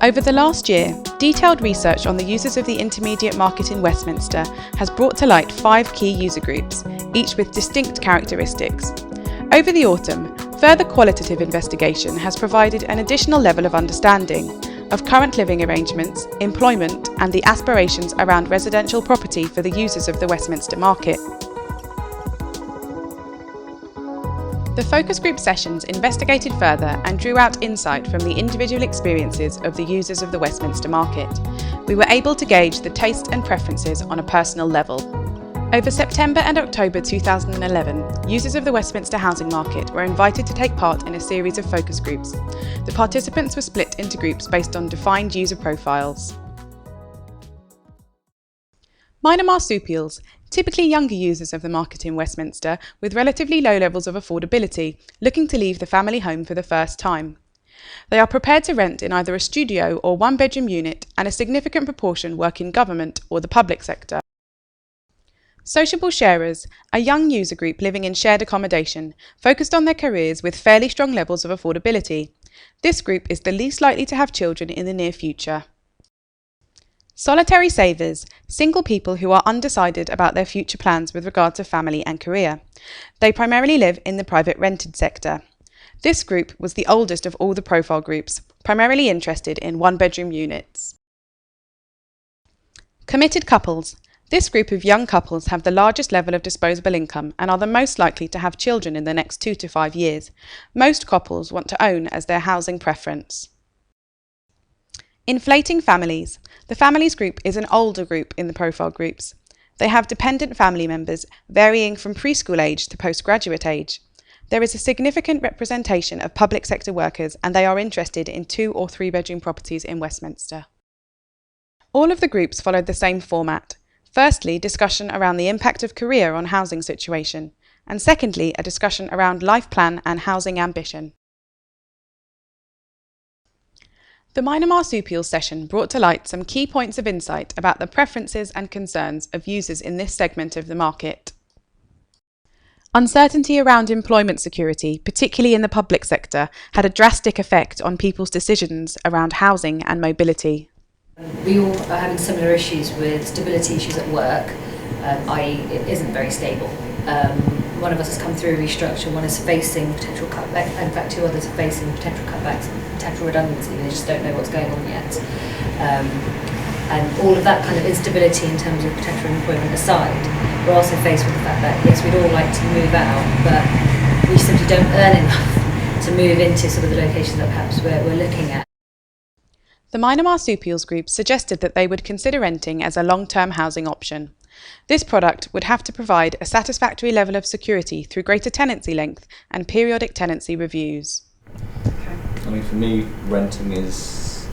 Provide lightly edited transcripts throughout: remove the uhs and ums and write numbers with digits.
Over the last year, detailed research on the users of the intermediate market in Westminster has brought to light 5 key user groups, each with distinct characteristics. Over the autumn, further qualitative investigation has provided an additional level of understanding of current living arrangements, employment, and the aspirations around residential property for the users of the Westminster market. The focus group sessions investigated further and drew out insight from the individual experiences of the users of the Westminster market. We were able to gauge the taste and preferences on a personal level. Over September and October 2011, users of the Westminster housing market were invited to take part in a series of focus groups. The participants were split into groups based on defined user profiles. Minor marsupials, typically younger users of the market in Westminster with relatively low levels of affordability, looking to leave the family home for the first time. They are prepared to rent in either a studio or one-bedroom unit, and a significant proportion work in government or the public sector. Sociable sharers, a young user group living in shared accommodation, focused on their careers with fairly strong levels of affordability. This group is the least likely to have children in the near future. Solitary savers, single people who are undecided about their future plans with regard to family and career. They primarily live in the private rented sector. This group was the oldest of all the profile groups, primarily interested in one-bedroom units. Committed couples. This group of young couples have the largest level of disposable income and are the most likely to have children in the next 2 to 5 years. Most couples want to own as their housing preference. Inflating families. The families group is an older group in the profile groups. They have dependent family members varying from preschool age to postgraduate age. There is a significant representation of public sector workers, and they are interested in 2 or 3 bedroom properties in Westminster. All of the groups followed the same format. Firstly, discussion around the impact of career on housing situation, and secondly, a discussion around life plan and housing ambition. The minor marsupials session brought to light some key points of insight about the preferences and concerns of users in this segment of the market. Uncertainty around employment security, particularly in the public sector, had a drastic effect on people's decisions around housing and mobility. We all are having similar issues with stability issues at work, i.e. it isn't very stable. One of us has come through a restructure, one is facing potential cutbacks, in fact 2 others are facing potential cutbacks, potential redundancy, they just don't know what's going on yet. And all of that kind of instability in terms of potential employment aside, we're also faced with the fact that yes, we'd all like to move out, but we simply don't earn enough to move into sort of the locations that perhaps we're looking at. The minor marsupials group suggested that they would consider renting as a long-term housing option. This product would have to provide a satisfactory level of security through greater tenancy length and periodic tenancy reviews. I mean, for me, renting is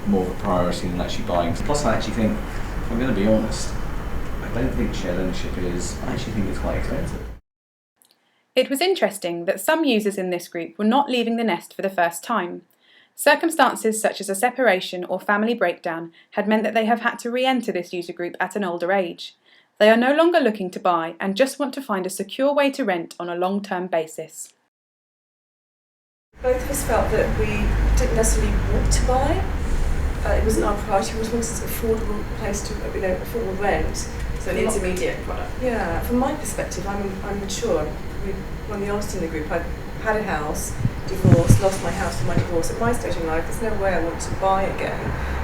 more of a priority than actually buying. Plus, I actually think, if I'm going to be honest, I don't think shared ownership is, I actually think it's quite expensive. It was interesting that some users in this group were not leaving the nest for the first time. Circumstances such as a separation or family breakdown had meant that they have had to re-enter this user group at an older age. They are no longer looking to buy and just want to find a secure way to rent on a long-term basis. Both of us felt that we didn't necessarily want to buy. It wasn't our priority. We wanted an affordable place to, affordable rent. So an intermediate product. Yeah. From my perspective, I'm mature. One of the oldest in the group. I've had a house, divorced, lost my house in my divorce. At my stage in life, there's no way I want to buy again.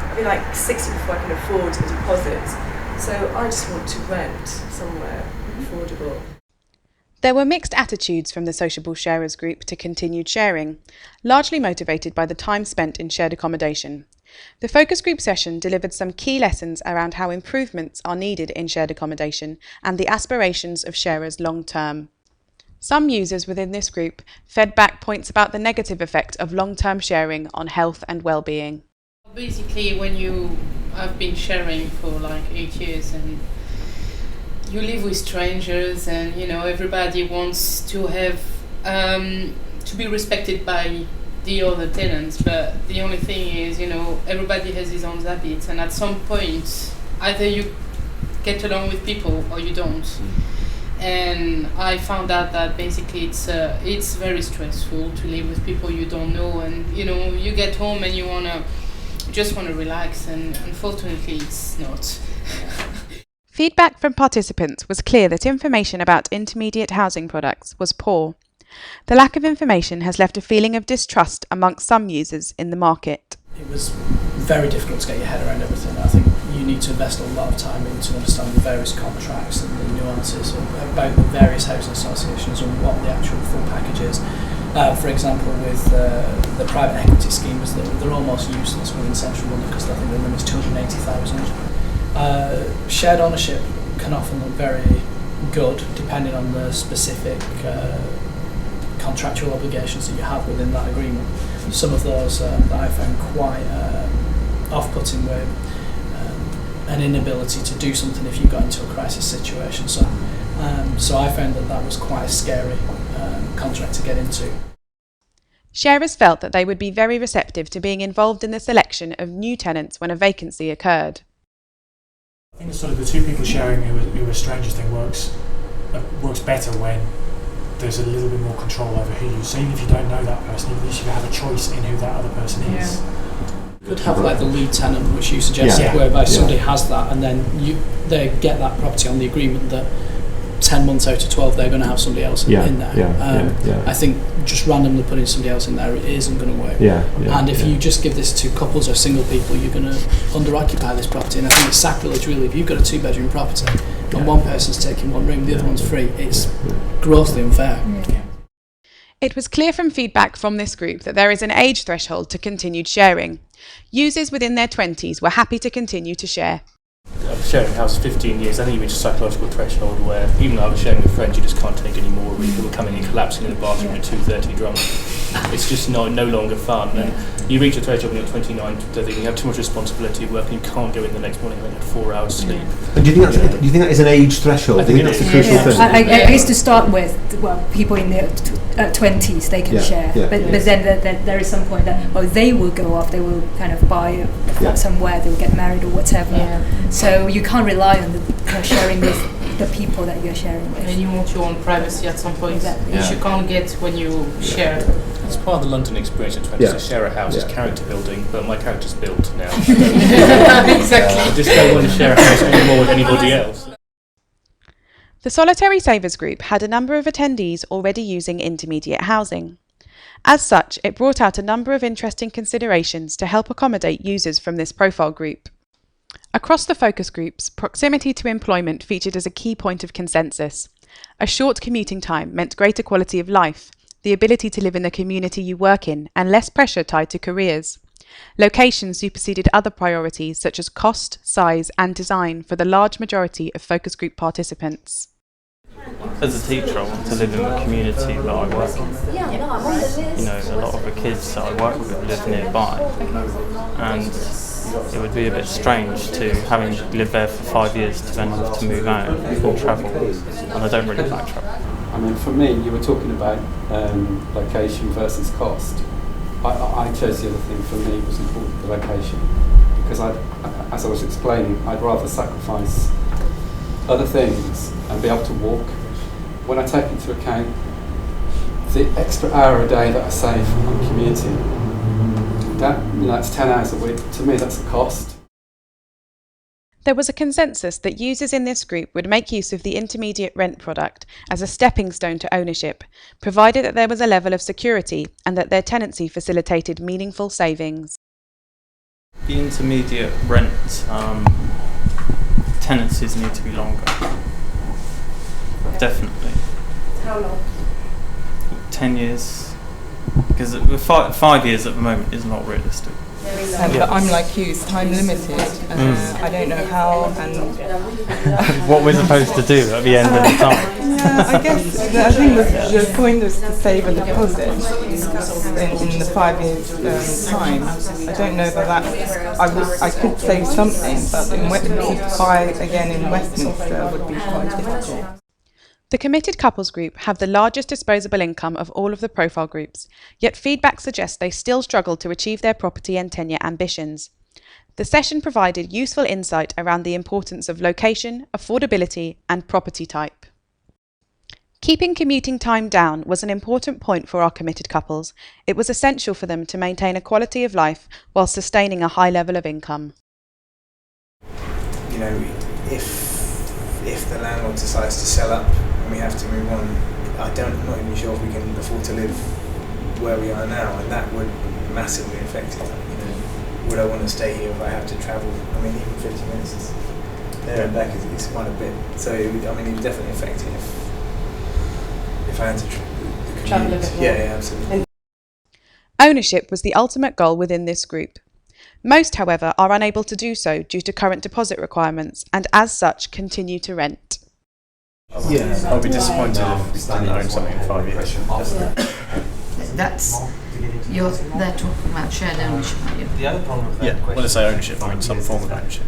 I'll be like 60 before I can afford the deposits. So I just want to rent somewhere affordable. There were mixed attitudes from the sociable sharers group to continued sharing, largely motivated by the time spent in shared accommodation. The focus group session delivered some key lessons around how improvements are needed in shared accommodation and the aspirations of sharers long term. Some users within this group fed back points about the negative effect of long-term sharing on health and well-being. Basically, when you have been sharing for like 8 years and you live with strangers and everybody wants to have to be respected by the other tenants, but the only thing is everybody has his own habits, and at some point either you get along with people or you don't. And I found out that basically it's very stressful to live with people you don't know, and you get home and you want to you just want to relax, and unfortunately it's not. Feedback from participants was clear that information about intermediate housing products was poor. The lack of information has left a feeling of distrust amongst some users in the market. It was very difficult to get your head around everything. I think you need to invest a lot of time into understanding the various contracts and the nuances about the various housing associations and what the actual full package is. For example, with the private equity schemes, they're almost useless within central London because I think the limit is 280,000. Shared ownership can often look very good depending on the specific contractual obligations that you have within that agreement. Some of those that I found quite off-putting were an inability to do something if you got into a crisis situation. So I found that was quite a scary contract to get into. Sharers felt that they would be very receptive to being involved in the selection of new tenants when a vacancy occurred. I think sort of the two people sharing who are strangers thing works better when there's a little bit more control over who you. So even if you don't know that person, at least you have a choice in who that other person is. Could have like the lead tenant, which you suggested, whereby somebody has that, and then they get that property on the agreement that 10 months out of 12 they're going to have somebody else in there. I think just randomly putting somebody else in there, it isn't going to work. And if you just give this to couples or single people, you're going to under-occupy this property. And I think it's sacrilege really if you've got a 2-bedroom property and one person's taking one room, the other one's free. It's grossly unfair. It was clear from feedback from this group that there is an age threshold to continued sharing. Users within their 20s were happy to continue to share. I was sharing a house for 15 years. I think you reach a psychological threshold where even though I was sharing with friends, you just can't take any more. People were coming in collapsing in the bathroom at 2:30 drunk. It's just no longer fun. And you reach a threshold when you're 29, you have too much responsibility at work and you can't go in the next morning having had 4 hours sleep. And do you think that is an age threshold? I think that's a crucial thing. I guess to start with, well, people in their 20s, they can share. But then there is some point that they will go off, they will kind of buy a flat somewhere, they will get married or whatever. So you can't rely on the sharing with the people that you're sharing with. And you want your own privacy at some point, which you can't get when you share. It's part of the London experience in 20s to share a house is character building, but my character's built now. Exactly. I just don't want to share a house anymore with anybody else. The Solitary Savers group had a number of attendees already using intermediate housing. As such, it brought out a number of interesting considerations to help accommodate users from this profile group. Across the focus groups, proximity to employment featured as a key point of consensus. A short commuting time meant greater quality of life, the ability to live in the community you work in, and less pressure tied to careers. Location superseded other priorities such as cost, size, and design for the large majority of focus group participants. As a teacher, I want to live in the community that I work in. You know, a lot of the kids that I work with live nearby, and it would be a bit strange to, having lived there for 5 years, to then have to move out and travel, and I don't really like travel. I mean, for me, you were talking about location versus cost. I chose the other thing. For me, was important, the location, because as I was explaining, I'd rather sacrifice other things and be able to walk. When I take into account the extra hour a day that I save on commuting, that's 10 hours a week. To me, that's a cost. There was a consensus that users in this group would make use of the intermediate rent product as a stepping stone to ownership, provided that there was a level of security and that their tenancy facilitated meaningful savings. The intermediate rent tenancies need to be longer. Definitely. How long? 10 years. Because 5 years at the moment is not realistic. But I'm like you, it's time limited. I don't know how and what we're supposed to do at the end of the time. I guess I think the point is to save a deposit in the 5 years time. I don't know that I could save something, but to buy again in Westminster would be quite difficult. The committed couples group have the largest disposable income of all of the profile groups, yet feedback suggests they still struggle to achieve their property and tenure ambitions. The session provided useful insight around the importance of location, affordability, and property type. Keeping commuting time down was an important point for our committed couples. It was essential for them to maintain a quality of life while sustaining a high level of income. You know, if the landlord decides to sell up and we have to move on, I'm not even sure if we can afford to live where we are now, and that would massively affect it. You know, would I want to stay here if I have to travel? I mean, even 50 minutes there and back is quite a bit. So it would definitely affect it if I had to travel a bit more. Yeah, absolutely. Ownership was the ultimate goal within this group. Most, however, are unable to do so due to current deposit requirements and as such continue to rent. Yeah, I'll be disappointed if we didn't own something in 5 years. They're talking about shared ownership, aren't you? The other problem with that question, when I say ownership, I mean some form of ownership.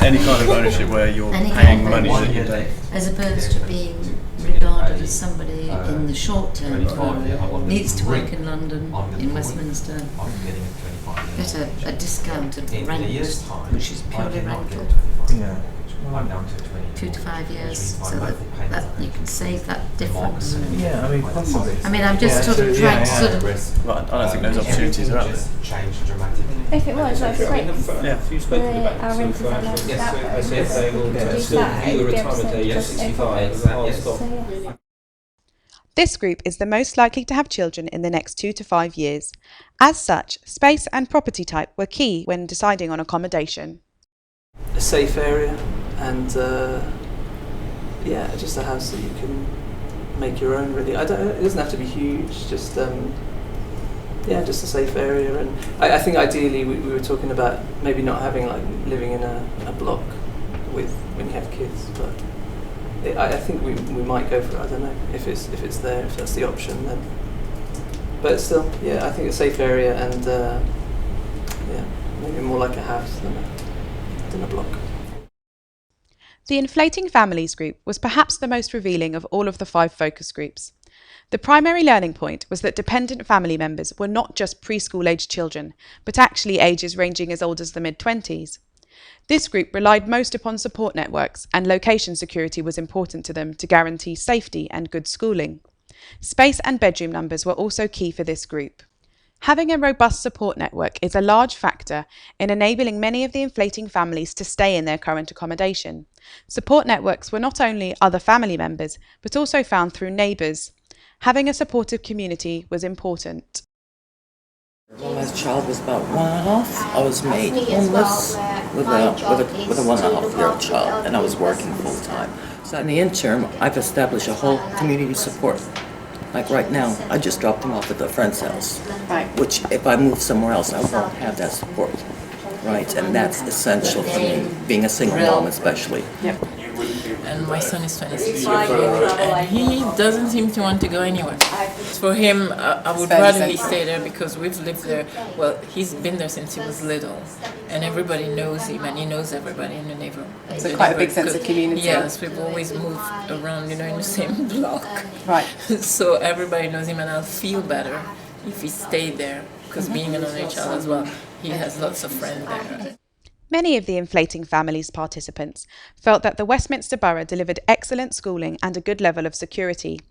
Any kind of ownership where you're paying money that you don't. As opposed to being regarded as somebody in the short term who needs to work in London, in Westminster, get a discounted rent, which is purely rental. Yeah. 2 to 5 years, so that you can save that difference. Yeah, I mean, possibly. I mean, I'm just sort of trying to sort of. Well, I don't think those opportunities are out there. If it was, that's great. Yeah, you've spoken about our renters are allowed to that. This group is the most likely to have children in the next 2 to 5 years. As such, space and property type were key when deciding on accommodation. A safe area and just a house that you can make your own. Really, it doesn't have to be huge. Just just a safe area. And I think ideally we were talking about maybe not having like living in a block with when you have kids, but I think we might go for it. I don't know if it's there, if that's the option then. But still, yeah, I think a safe area and maybe more like a house than a block. The Inflating Families group was perhaps the most revealing of all of the 5 focus groups. The primary learning point was that dependent family members were not just preschool-aged children, but actually ages ranging as old as the mid-20s. This group relied most upon support networks, and location security was important to them to guarantee safety and good schooling. Space and bedroom numbers were also key for this group. Having a robust support network is a large factor in enabling many of the inflating families to stay in their current accommodation. Support networks were not only other family members, but also found through neighbours. Having a supportive community was important. When my child was about 1.5, I was made homeless with a 1.5-year-old child, and I was working full time. So in the interim, I've established a whole community support. Like right now, I just dropped him off at a friend's house, which if I move somewhere else, I won't have that support, right? And that's essential for me, being a single mom especially. Yep. And my son is 26 years old, and he doesn't seem to want to go anywhere. For him, I would rather he stay there because we've lived there. Well, he's been there since he was little, and everybody knows him, and he knows everybody in the neighborhood. So quite a big sense of community. Yes, we've always moved around, in the same block. Right. So everybody knows him, and I'll feel better if he stayed there, because being an only child as well, he has lots of friends there. Many of the Inflating Families participants felt that the Westminster Borough delivered excellent schooling and a good level of security.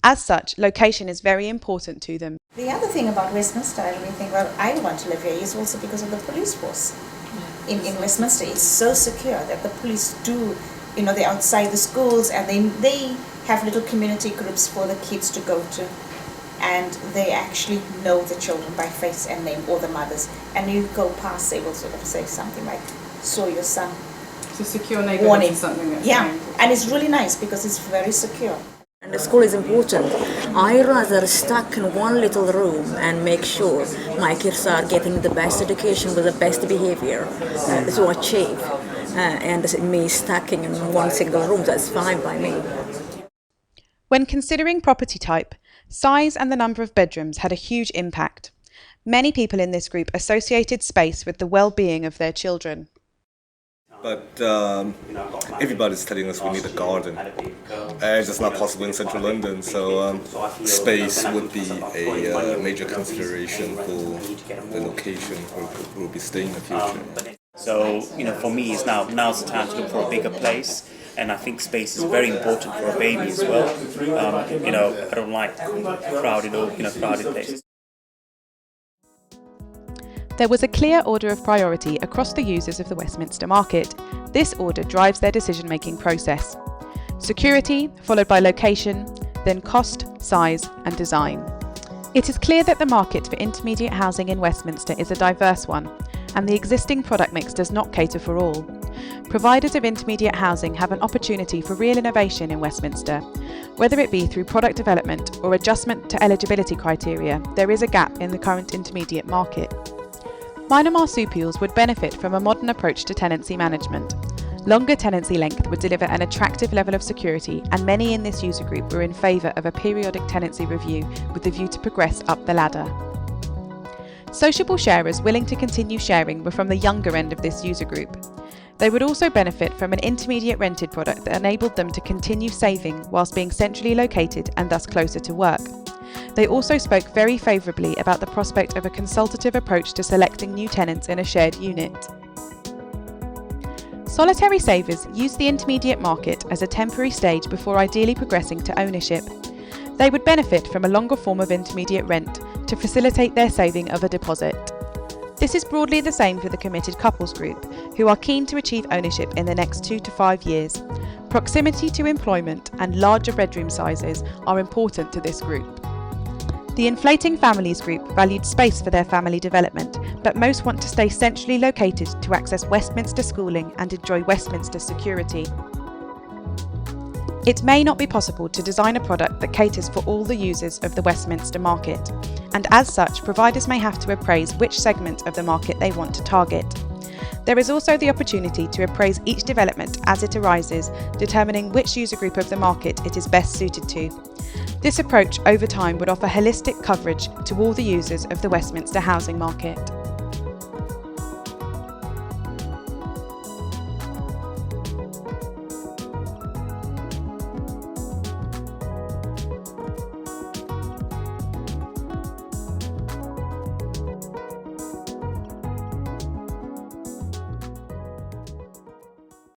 As such, location is very important to them. The other thing about Westminster, I really think, well, I want to live here, is also because of the police force. In Westminster, it's so secure that the police do, they're outside the schools, and they have little community groups for the kids to go to. And they actually know the children by face and name, or the mothers. And you go past, they will sort of say something like, "Saw your son." So secure neighbourhood is something that's and it's really nice because it's very secure. And the school is important. I rather stuck in one little room and make sure my kids are getting the best education with the best behavior to achieve. And me stacking in one single room, that's fine by me. When considering property type, size and the number of bedrooms had a huge impact. Many people in this group associated space with the well-being of their children. But everybody's telling us we need a garden. It's just not possible in central London, so space would be a major consideration for the location where we'll be staying in the future. So, for me, now's the time to look for a bigger place. and I think space is very important for a baby as well. I don't like crowded places. There was a clear order of priority across the users of the Westminster market. This order drives their decision-making process. Security, followed by location, then cost, size and design. It is clear that the market for intermediate housing in Westminster is a diverse one, and the existing product mix does not cater for all. Providers of intermediate housing have an opportunity for real innovation in Westminster. Whether it be through product development or adjustment to eligibility criteria, there is a gap in the current intermediate market. Minor marsupials would benefit from a modern approach to tenancy management. Longer tenancy length would deliver an attractive level of security, and many in this user group were in favour of a periodic tenancy review with the view to progress up the ladder. Sociable sharers willing to continue sharing were from the younger end of this user group. They would also benefit from an intermediate rented product that enabled them to continue saving whilst being centrally located and thus closer to work. They also spoke very favourably about the prospect of a consultative approach to selecting new tenants in a shared unit. Solitary savers use the intermediate market as a temporary stage before ideally progressing to ownership. They would benefit from a longer form of intermediate rent to facilitate their saving of a deposit. This is broadly the same for the committed couples group, who are keen to achieve ownership in the next 2 to 5 years. Proximity to employment and larger bedroom sizes are important to this group. The Inflating Families group valued space for their family development, but most want to stay centrally located to access Westminster schooling and enjoy Westminster security. It may not be possible to design a product that caters for all the users of the Westminster market, and as such, providers may have to appraise which segment of the market they want to target. There is also the opportunity to appraise each development as it arises, determining which user group of the market it is best suited to. This approach over time would offer holistic coverage to all the users of the Westminster housing market.